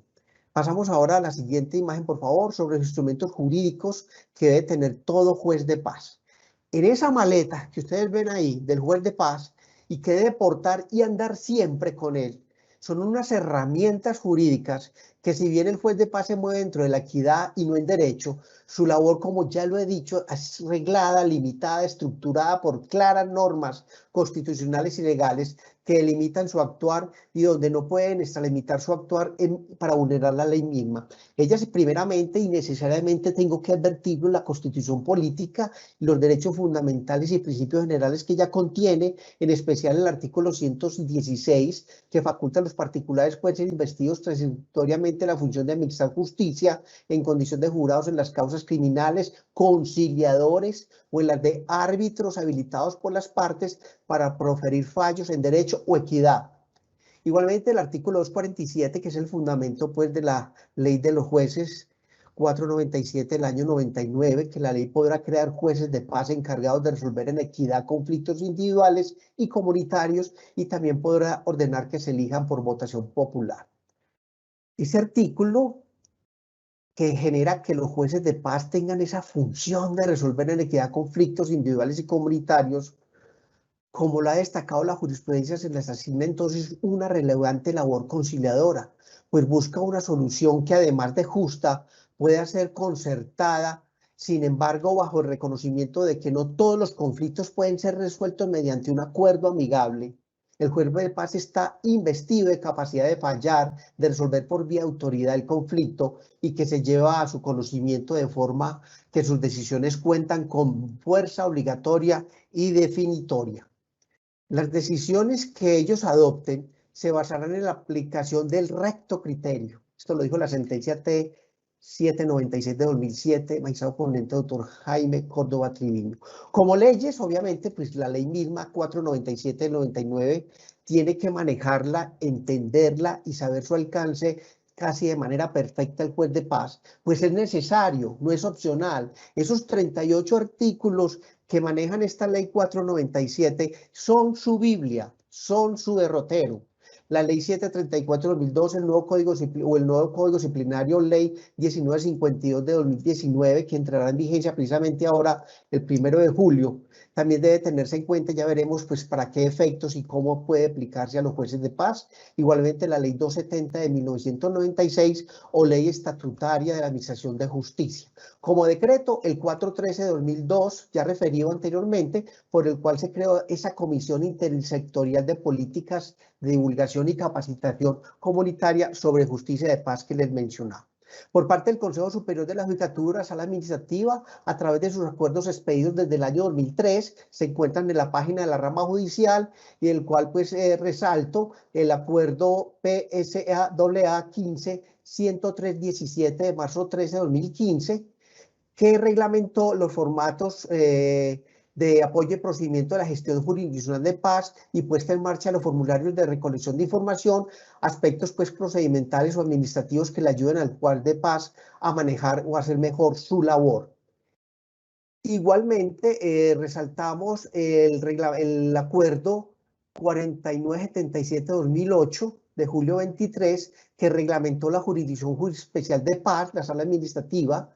Pasamos ahora a la siguiente imagen, por favor, sobre los instrumentos jurídicos que debe tener todo juez de paz. En esa maleta que ustedes ven ahí del juez de paz y que debe portar y andar siempre con él, son unas herramientas jurídicas que, si bien el juez de paz se mueve dentro de la equidad y no en derecho, su labor, como ya lo he dicho, es reglada, limitada, estructurada por claras normas constitucionales y legales que delimitan su actuar y donde no pueden extralimitar su actuar para vulnerar la ley misma. Ellas, primeramente y necesariamente, tengo que advertirlo, la Constitución política y los derechos fundamentales y principios generales que ella contiene, en especial el artículo 116, que faculta a los particulares jueces investidos transitoriamente la función de administrar justicia en condición de jurados en las causas criminales, conciliadores o en las de árbitros habilitados por las partes para proferir fallos en derecho o equidad. Igualmente, el artículo 247, que es el fundamento pues de la ley de los jueces 497 del año 99, que la ley podrá crear jueces de paz encargados de resolver en equidad conflictos individuales y comunitarios, y también podrá ordenar que se elijan por votación popular. Ese artículo, que genera que los jueces de paz tengan esa función de resolver en equidad conflictos individuales y comunitarios, como lo ha destacado la jurisprudencia, se les asigna entonces una relevante labor conciliadora, pues busca una solución que, además de justa, pueda ser concertada, sin embargo, bajo el reconocimiento de que no todos los conflictos pueden ser resueltos mediante un acuerdo amigable. El juez de paz está investido de capacidad de fallar, de resolver por vía de autoridad el conflicto y que se lleva a su conocimiento de forma que sus decisiones cuentan con fuerza obligatoria y definitoria. Las decisiones que ellos adopten se basarán en la aplicación del recto criterio. Esto lo dijo la sentencia T796 de 2007, magistrado ponente doctor Jaime Córdoba Triviño. Como leyes, obviamente, pues la ley misma 497 del 99 tiene que manejarla, entenderla y saber su alcance casi de manera perfecta el juez de paz, pues es necesario, no es opcional. Esos 38 artículos que manejan esta ley 497 son su Biblia, son su derrotero. La ley 734 de 2012, el nuevo código disciplinario, ley 1952 de 2019, que entrará en vigencia precisamente ahora el 1 de julio, también debe tenerse en cuenta, ya veremos pues para qué efectos y cómo puede aplicarse a los jueces de paz. Igualmente la ley 270 de 1996 o ley estatutaria de la Administración de Justicia. Como decreto, el 413 de 2002, ya referido anteriormente, por el cual se creó esa Comisión Intersectorial de Políticas de Divulgación y Capacitación Comunitaria sobre Justicia de Paz que les mencionaba. Por parte del Consejo Superior de la Judicatura, Sala Administrativa, a través de sus acuerdos expedidos desde el año 2003, se encuentran en la página de la rama judicial y el cual pues resalto el acuerdo PSAAA 15-103-17 de marzo 13 de 2015, que reglamentó los formatos de apoyo y procedimiento de la gestión jurisdiccional de paz y puesta en marcha los formularios de recolección de información, aspectos pues procedimentales o administrativos que le ayuden al juez de paz a manejar o hacer mejor su labor. Igualmente, resaltamos el acuerdo 4977-2008 de julio 23, que reglamentó la Jurisdicción Especial de Paz, la Sala Administrativa,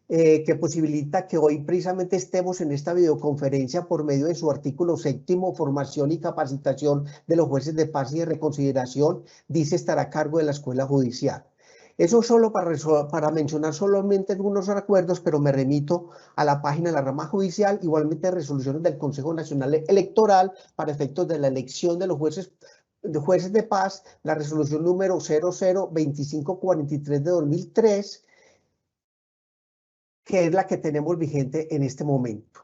que posibilita que hoy precisamente estemos en esta videoconferencia por medio de su artículo 7º, formación y capacitación de los jueces de paz y de reconciliación, dice estar a cargo de la Escuela Judicial. Eso solo para mencionar solamente algunos acuerdos, pero me remito a la página de la rama judicial, igualmente resoluciones del Consejo Nacional Electoral para efectos de la elección de los jueces de paz, la resolución número 002543 de 2003, que es la que tenemos vigente en este momento.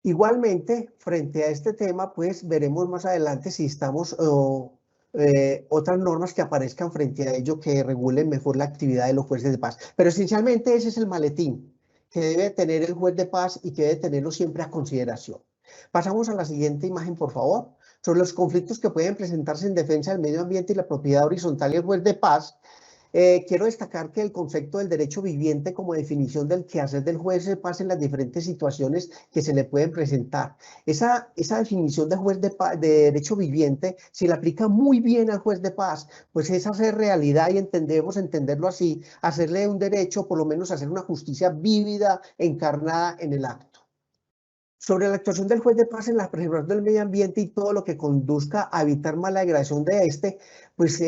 Igualmente, frente a este tema, pues veremos más adelante si estamos otras normas que aparezcan frente a ello que regulen mejor la actividad de los jueces de paz. Pero esencialmente ese es el maletín que debe tener el juez de paz y que debe tenerlo siempre a consideración. Pasamos a la siguiente imagen, por favor. Sobre los conflictos que pueden presentarse en defensa del medio ambiente y la propiedad horizontal y el juez de paz. Quiero destacar que el concepto del derecho viviente como definición del quehacer del juez de paz en las diferentes situaciones que se le pueden presentar. Esa definición de juez de derecho viviente se le aplica muy bien al juez de paz, pues es hacer realidad y entenderlo así, hacerle un derecho, por lo menos hacer una justicia vívida, encarnada en el acto. Sobre la actuación del juez de paz en la preservación del medio ambiente y todo lo que conduzca a evitar mala degradación de este, pues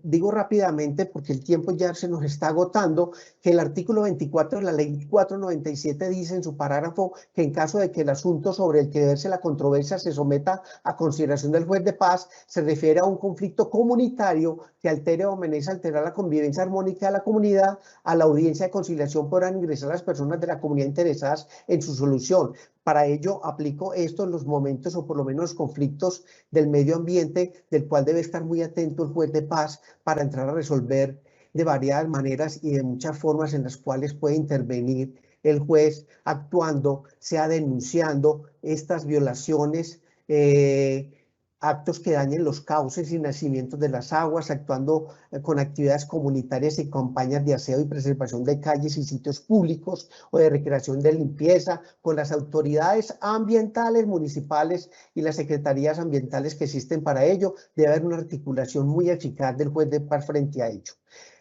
digo rápidamente, porque el tiempo ya se nos está agotando, que el artículo 24 de la ley 497 dice en su parágrafo que en caso de que el asunto sobre el que verse la controversia se someta a consideración del juez de paz, se refiere a un conflicto comunitario que altere o amenace alterar la convivencia armónica de la comunidad, a la audiencia de conciliación podrán ingresar las personas de la comunidad interesadas en su solución. Para ello aplico esto en los momentos o por lo menos los conflictos del medio ambiente, del cual debe estar muy atento el juez de paz para entrar a resolver de variadas maneras y de muchas formas en las cuales puede intervenir el juez actuando, sea denunciando estas violaciones, actos que dañen los cauces y nacimientos de las aguas, actuando con actividades comunitarias y campañas de aseo y preservación de calles y sitios públicos o de recreación de limpieza, con las autoridades ambientales municipales y las secretarías ambientales que existen para ello. Debe haber una articulación muy eficaz del juez de paz frente a ello.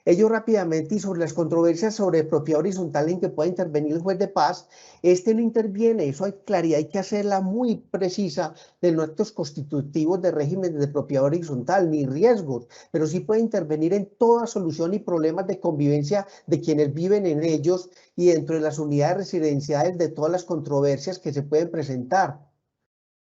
Ello rápidamente, y sobre las controversias sobre propiedad horizontal en que pueda intervenir el juez de paz, este no interviene, eso hay claridad, hay que hacerla muy precisa de los actos constitutivos de régimen de propiedad horizontal, ni riesgos, pero sí puede intervenir en toda solución y problemas de convivencia de quienes viven en ellos y dentro de las unidades residenciales de todas las controversias que se pueden presentar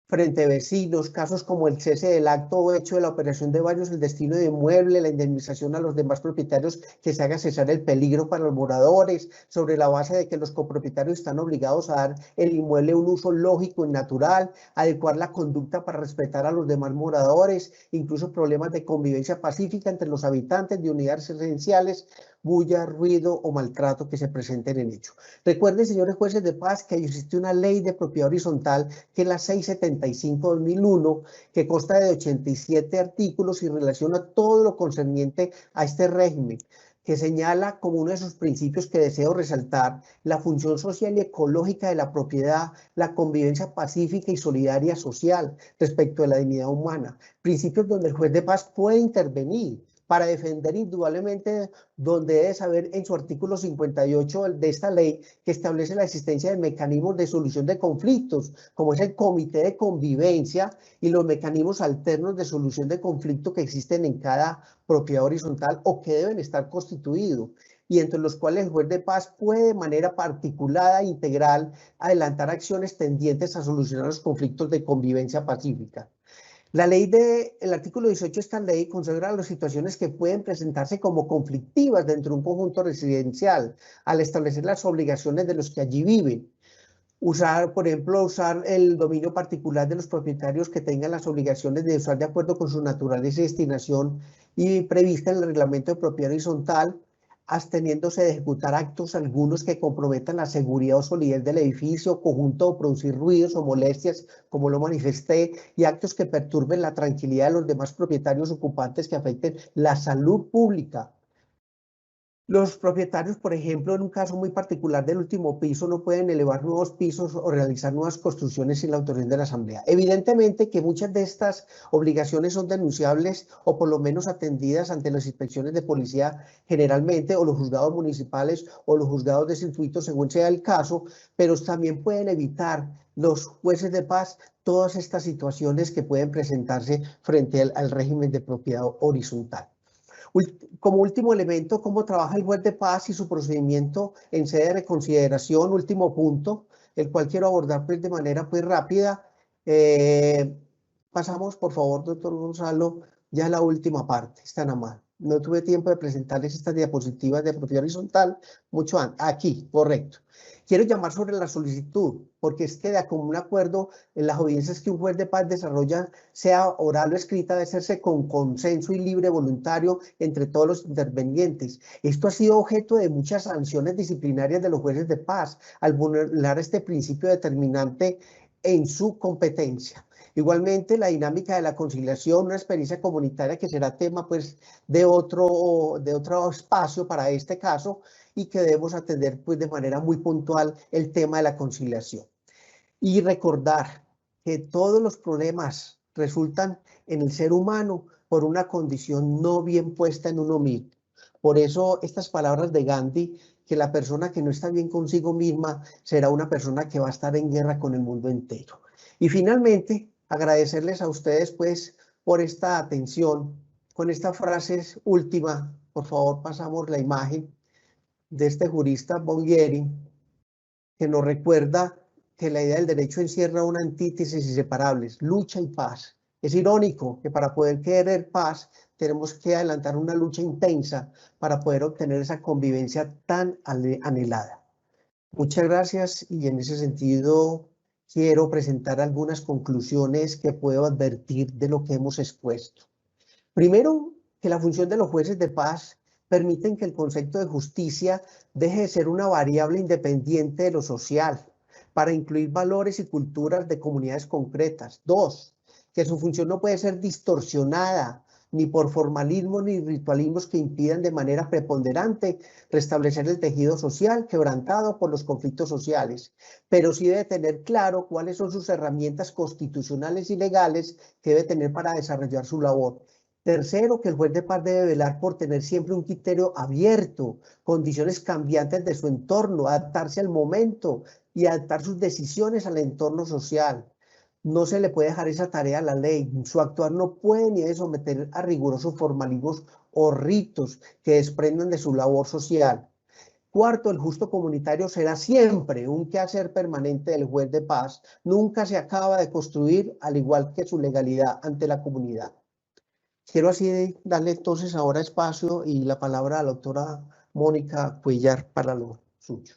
frente a vecinos, casos como el cese del acto o hecho de la operación de baños, el destino de inmueble, la indemnización a los demás propietarios que se haga cesar el peligro para los moradores, sobre la base de que los copropietarios están obligados a dar el inmueble un uso lógico y natural, adecuar la conducta para respetar a los demás moradores, incluso problemas de convivencia pacífica entre los habitantes de unidades residenciales, bulla, ruido o maltrato que se presenten en ello. Recuerden, señores jueces de paz, que existe una ley de propiedad horizontal que es la 675/2001, que consta de 87 artículos y relaciona todo lo concerniente a este régimen, que señala como uno de sus principios que deseo resaltar la función social y ecológica de la propiedad, la convivencia pacífica y solidaria social respecto de la dignidad humana, principios donde el juez de paz puede intervenir para defender indudablemente donde debe saber en su artículo 58 de esta ley que establece la existencia de mecanismos de solución de conflictos, como es el comité de convivencia y los mecanismos alternos de solución de conflicto que existen en cada propiedad horizontal o que deben estar constituidos, y entre los cuales el juez de paz puede de manera particulada e integral adelantar acciones tendientes a solucionar los conflictos de convivencia pacífica. El artículo 18 de esta ley consagra las situaciones que pueden presentarse como conflictivas dentro de un conjunto residencial al establecer las obligaciones de los que allí viven. Por ejemplo, usar el dominio particular de los propietarios que tengan las obligaciones de usar de acuerdo con su naturaleza y destinación y prevista en el reglamento de propiedad horizontal, absteniéndose de ejecutar actos algunos que comprometan la seguridad o solidez del edificio, conjunto o producir ruidos o molestias, como lo manifesté, y actos que perturben la tranquilidad de los demás propietarios ocupantes que afecten la salud pública. Los propietarios, por ejemplo, en un caso muy particular del último piso, no pueden elevar nuevos pisos o realizar nuevas construcciones sin la autorización de la Asamblea. Evidentemente que muchas de estas obligaciones son denunciables o por lo menos atendidas ante las inspecciones de policía generalmente, o los juzgados municipales o los juzgados de circuito, según sea el caso, pero también pueden evitar los jueces de paz todas estas situaciones que pueden presentarse frente al régimen de propiedad horizontal. Como último elemento, cómo trabaja el juez de paz y su procedimiento en sede de reconsideración, último punto, el cual quiero abordar pues de manera pues rápida. Pasamos, por favor, doctor Gonzalo, ya la última parte, está nada más. No tuve tiempo de presentarles estas diapositivas de propiedad horizontal mucho antes. Aquí, correcto. Quiero llamar sobre la solicitud, porque es que de común acuerdo en las audiencias que un juez de paz desarrolla, sea oral o escrita, debe hacerse con consenso y libre voluntario entre todos los intervenientes. Esto ha sido objeto de muchas sanciones disciplinarias de los jueces de paz al vulnerar este principio determinante en su competencia. Igualmente, la dinámica de la conciliación, una experiencia comunitaria que será tema pues de otro espacio para este caso, y que debemos atender pues de manera muy puntual el tema de la conciliación. Y recordar que todos los problemas resultan en el ser humano por una condición no bien puesta en uno mismo. Por eso estas palabras de Gandhi, que la persona que no está bien consigo misma será una persona que va a estar en guerra con el mundo entero. Y finalmente, agradecerles a ustedes pues por esta atención. Con esta frase última, por favor pasamos la imagen de este jurista Boglieri, que nos recuerda que la idea del derecho encierra una antítesis inseparables, lucha y paz. Es irónico que para poder querer paz tenemos que adelantar una lucha intensa para poder obtener esa convivencia tan anhelada. Muchas gracias, y en ese sentido quiero presentar algunas conclusiones que puedo advertir de lo que hemos expuesto. Primero, que la función de los jueces de paz permiten que el concepto de justicia deje de ser una variable independiente de lo social, para incluir valores y culturas de comunidades concretas. Dos, que su función no puede ser distorsionada ni por formalismos ni ritualismos que impidan de manera preponderante restablecer el tejido social quebrantado por los conflictos sociales, pero sí debe tener claro cuáles son sus herramientas constitucionales y legales que debe tener para desarrollar su labor. Tercero, que el juez de paz debe velar por tener siempre un criterio abierto, condiciones cambiantes de su entorno, adaptarse al momento y adaptar sus decisiones al entorno social. No se le puede dejar esa tarea a la ley. Su actuar no puede ni debe someter a rigurosos formalismos o ritos que desprendan de su labor social. Cuarto, el justo comunitario será siempre un quehacer permanente del juez de paz. Nunca se acaba de construir, al igual que su legalidad ante la comunidad. Quiero así darle entonces ahora espacio y la palabra a la doctora Mónica Cuellar para lo suyo.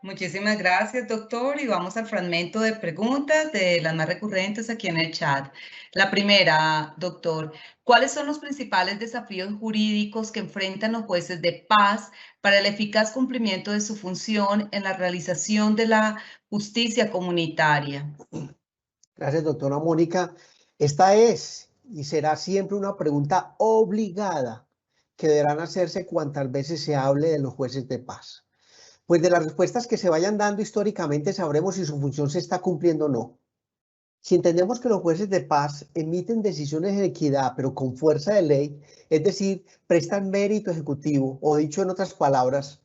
Muchísimas gracias, doctor. Y vamos al fragmento de preguntas de las más recurrentes aquí en el chat. La primera, doctor, ¿cuáles son los principales desafíos jurídicos que enfrentan los jueces de paz para el eficaz cumplimiento de su función en la realización de la justicia comunitaria? Gracias, doctora Mónica. Esta es y será siempre una pregunta obligada que deberán hacerse cuantas veces se hable de los jueces de paz. Pues de las respuestas que se vayan dando históricamente sabremos si su función se está cumpliendo o no. Si entendemos que los jueces de paz emiten decisiones de equidad, pero con fuerza de ley, es decir, prestan mérito ejecutivo, o dicho en otras palabras,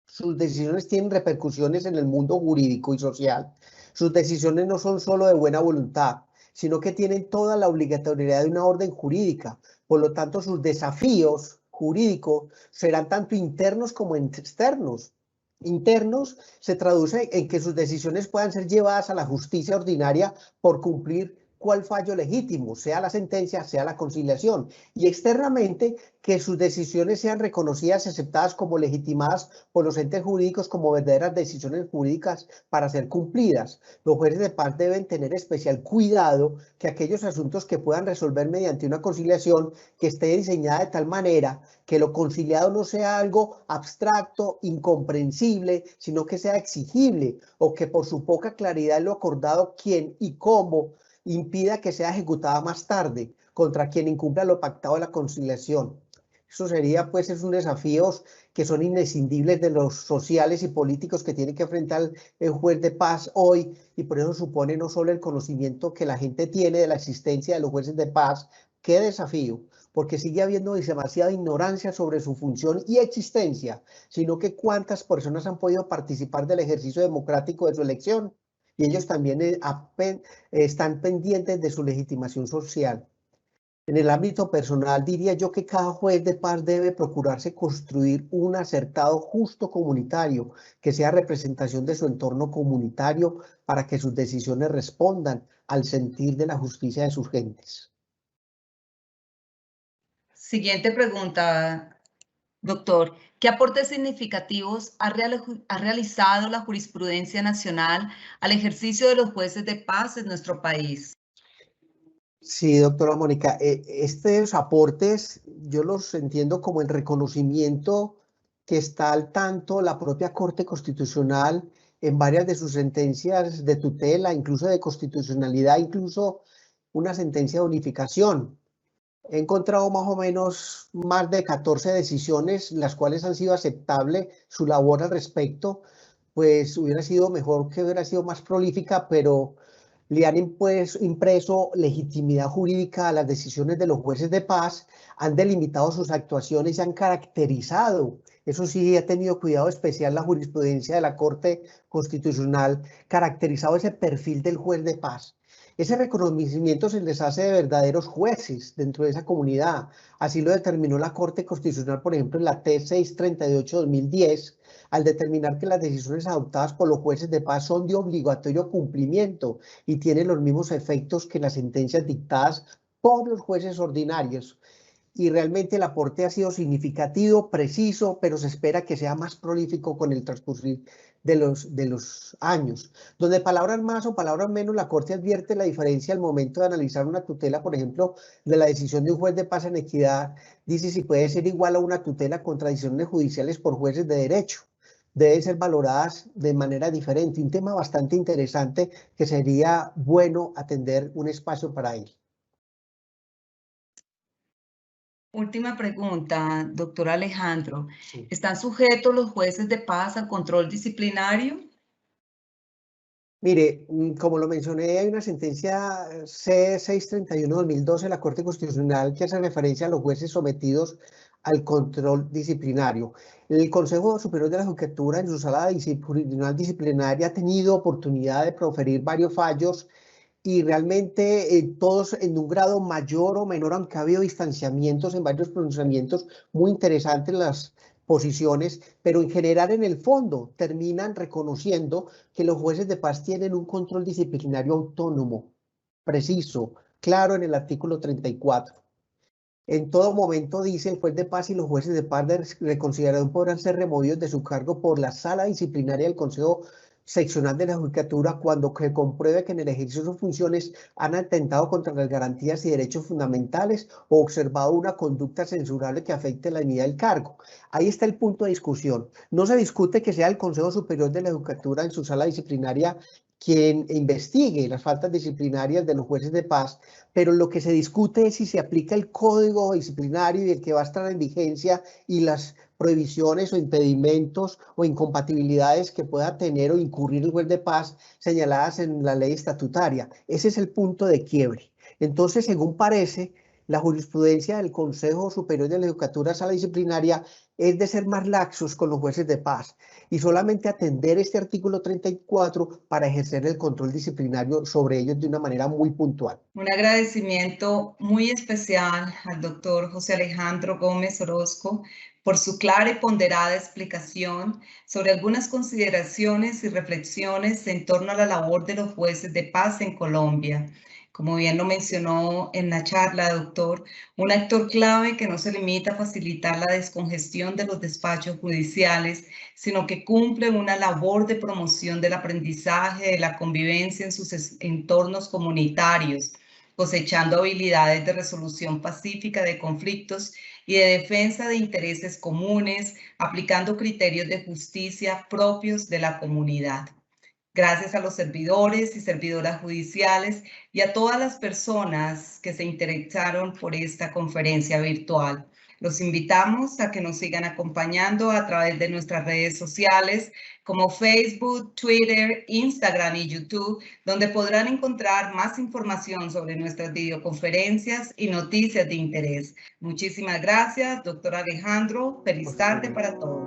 sus decisiones tienen repercusiones en el mundo jurídico y social. Sus decisiones no son solo de buena voluntad, sino que tienen toda la obligatoriedad de una orden jurídica. Por lo tanto, sus desafíos jurídicos serán tanto internos como externos. Internos se traduce en que sus decisiones puedan ser llevadas a la justicia ordinaria por cumplir cuál fallo legítimo, sea la sentencia, sea la conciliación. Y externamente, que sus decisiones sean reconocidas y aceptadas como legitimadas por los entes jurídicos como verdaderas decisiones jurídicas para ser cumplidas. Los jueces de paz deben tener especial cuidado que aquellos asuntos que puedan resolver mediante una conciliación que esté diseñada de tal manera que lo conciliado no sea algo abstracto, incomprensible, sino que sea exigible, o que por su poca claridad en lo acordado quién y cómo impida que sea ejecutada más tarde contra quien incumpla lo pactado de la conciliación. Eso sería, pues, es un desafíos que son inescindibles de los sociales y políticos que tiene que enfrentar el juez de paz hoy, y por eso supone no solo el conocimiento que la gente tiene de la existencia de los jueces de paz, qué desafío, porque sigue habiendo demasiada ignorancia sobre su función y existencia, sino que cuántas personas han podido participar del ejercicio democrático de su elección, y ellos también están pendientes de su legitimación social. En el ámbito personal, diría yo que cada juez de paz debe procurarse construir un acertado justo comunitario, que sea representación de su entorno comunitario para que sus decisiones respondan al sentir de la justicia de sus gentes. Siguiente pregunta, doctor. ¿Qué aportes significativos ha realizado la jurisprudencia nacional al ejercicio de los jueces de paz en nuestro país? Sí, doctora Mónica, estos aportes yo los entiendo como el reconocimiento que está al tanto la propia Corte Constitucional en varias de sus sentencias de tutela, incluso de constitucionalidad, incluso una sentencia de unificación. He encontrado más o menos más de 14 decisiones, las cuales han sido aceptables su labor al respecto, pues hubiera sido mejor que hubiera sido más prolífica, pero le han impreso legitimidad jurídica a las decisiones de los jueces de paz, han delimitado sus actuaciones y han caracterizado, eso sí, ha tenido cuidado especial la jurisprudencia de la Corte Constitucional, caracterizado ese perfil del juez de paz. Ese reconocimiento se les hace de verdaderos jueces dentro de esa comunidad. Así lo determinó la Corte Constitucional, por ejemplo, en la T638-2010, al determinar que las decisiones adoptadas por los jueces de paz son de obligatorio cumplimiento y tienen los mismos efectos que las sentencias dictadas por los jueces ordinarios. Y realmente el aporte ha sido significativo, preciso, pero se espera que sea más prolífico con el transcurrir de los años. Donde palabras más o palabras menos, la Corte advierte la diferencia al momento de analizar una tutela, por ejemplo, de la decisión de un juez de paz en equidad, dice si puede ser igual a una tutela contra decisiones judiciales por jueces de derecho. Deben ser valoradas de manera diferente. Un tema bastante interesante que sería bueno atender un espacio para él. Última pregunta, doctor Alejandro. Sí. ¿Están sujetos los jueces de paz al control disciplinario? Mire, como lo mencioné, hay una sentencia C631-2012 de la Corte Constitucional que hace referencia a los jueces sometidos al control disciplinario. El Consejo Superior de la Judicatura, en su sala jurisdiccional disciplinaria, ha tenido oportunidad de proferir varios fallos y realmente todos en un grado mayor o menor, aunque ha habido distanciamientos en varios pronunciamientos muy interesantes las posiciones, pero en general en el fondo terminan reconociendo que los jueces de paz tienen un control disciplinario autónomo, preciso, claro en el artículo 34. En todo momento, dice el juez de paz, y los jueces de paz de reconsideración podrán ser removidos de su cargo por la sala disciplinaria del Consejo Seccional de la Judicatura cuando se compruebe que en el ejercicio de sus funciones han atentado contra las garantías y derechos fundamentales o observado una conducta censurable que afecte la dignidad del cargo. Ahí está el punto de discusión. No se discute que sea el Consejo Superior de la Judicatura en su sala disciplinaria quien investigue las faltas disciplinarias de los jueces de paz, pero lo que se discute es si se aplica el código disciplinario y el que va a estar en vigencia y las prohibiciones o impedimentos o incompatibilidades que pueda tener o incurrir el juez de paz señaladas en la ley estatutaria. Ese es el punto de quiebre. Entonces, según parece, la jurisprudencia del Consejo Superior de la Judicatura Sala Disciplinaria es de ser más laxos con los jueces de paz y solamente atender este artículo 34 para ejercer el control disciplinario sobre ellos de una manera muy puntual. Un agradecimiento muy especial al doctor José Alejandro Gómez Orozco por su clara y ponderada explicación sobre algunas consideraciones y reflexiones en torno a la labor de los jueces de paz en Colombia. Como bien lo mencionó en la charla, doctor, un actor clave que no se limita a facilitar la descongestión de los despachos judiciales, sino que cumple una labor de promoción del aprendizaje, de la convivencia en sus entornos comunitarios, cosechando habilidades de resolución pacífica de conflictos y de defensa de intereses comunes, aplicando criterios de justicia propios de la comunidad. Gracias a los servidores y servidoras judiciales y a todas las personas que se interesaron por esta conferencia virtual. Los invitamos a que nos sigan acompañando a través de nuestras redes sociales como Facebook, Twitter, Instagram y YouTube, donde podrán encontrar más información sobre nuestras videoconferencias y noticias de interés. Muchísimas gracias, doctor Alejandro. Feliz tarde para todos.